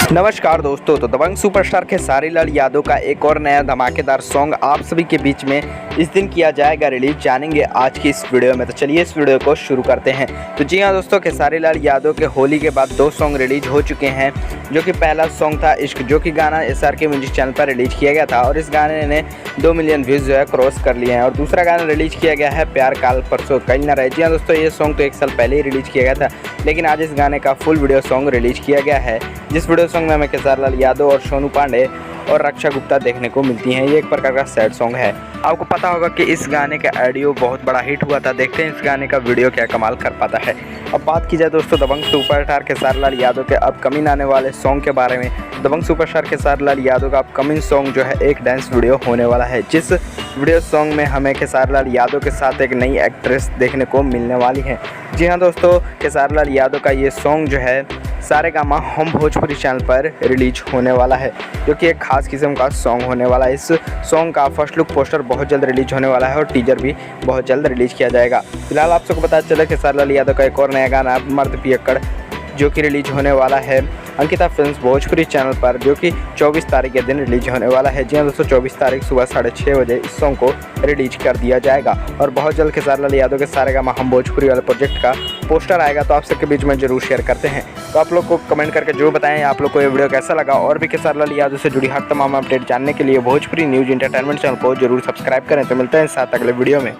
नमस्कार दोस्तों, तो दबंग सुपरस्टार खेसारी लाल यादव का एक और नया धमाकेदार सॉन्ग आप सभी के बीच में इस दिन किया जाएगा रिलीज, जानेंगे आज की इस वीडियो में। तो चलिए इस वीडियो को शुरू करते हैं। तो जी हाँ दोस्तों, खेसारी लाल यादव के होली के बाद 2 सॉन्ग रिलीज हो चुके हैं, जो कि पहला सॉन्ग था इश्क, जो कि गाना SRK म्यूजिक चैनल पर रिलीज किया गया था और इस गाने ने 2 मिलियन व्यूज़ जो है क्रॉस कर लिए हैं। और दूसरा गाना रिलीज किया गया है प्यार काल परसों कहीं ना रहे। जी हाँ दोस्तों, ये सॉन्ग तो 1 साल पहले ही रिलीज किया गया था, लेकिन आज इस गाने का फुल वीडियो सॉन्ग रिलीज किया गया है, जिस वीडियो सॉन्ग में हमें खेसारी लाल यादव और सोनू पांडे और रक्षा गुप्ता देखने को मिलती हैं। ये एक प्रकार का सैड सॉन्ग है। आपको पता होगा कि इस गाने का ऑडियो बहुत बड़ा हिट हुआ था। देखते हैं इस गाने का वीडियो क्या कमाल कर पाता है। अब बात की जाए दोस्तों दबंग सुपरस्टार खेसारी लाल यादव के अपकमिंग आने वाले सॉन्ग के बारे में। दबंग सुपरस्टार खेसारी लाल यादव का अपकमिंग सॉन्ग जो है एक डांस वीडियो होने वाला है, जिस वीडियो सॉन्ग में हमें खेसारी लाल यादव के साथ एक नई एक्ट्रेस देखने को मिलने वाली है। जी हाँ दोस्तों, खेसारी लाल यादव का ये सॉन्ग जो है सारेगामा हम भोजपुरी चैनल पर रिलीज होने वाला है, जो कि एक खास किस्म का सॉन्ग होने वाला है। इस सॉन्ग का फर्स्ट लुक पोस्टर बहुत जल्द रिलीज होने वाला है और टीजर भी बहुत जल्द रिलीज किया जाएगा। फिलहाल आप सबको पता चला खेसारी लाल यादव का एक और नया गाना मर्द पियक्कड़, जो कि रिलीज होने वाला है अंकिता फिल्म्स भोजपुरी चैनल पर, जो कि 24 तारीख के दिन रिलीज होने वाला है। जी हाँ दोस्तों, 24 तारीख सुबह 6:30 बजे इस सॉन्ग को रिलीज कर दिया जाएगा और बहुत जल्द खेसारी लाल यादव के सारेगामा हम भोजपुरी वाले प्रोजेक्ट का पोस्टर आएगा, तो आप सबके बीच में जरूर शेयर करते हैं। तो आप लोग को कमेंट करके जरूर बताएं आप लोग को ये वीडियो कैसा लगा, और भी खेसारी लाल यादव से जुड़ी हर तमाम अपडेट जानने के लिए भोजपुरी न्यूज़ एंटरटेनमेंट चैनल को जरूर सब्सक्राइब करें। तो मिलते हैं साथ अगले वीडियो में।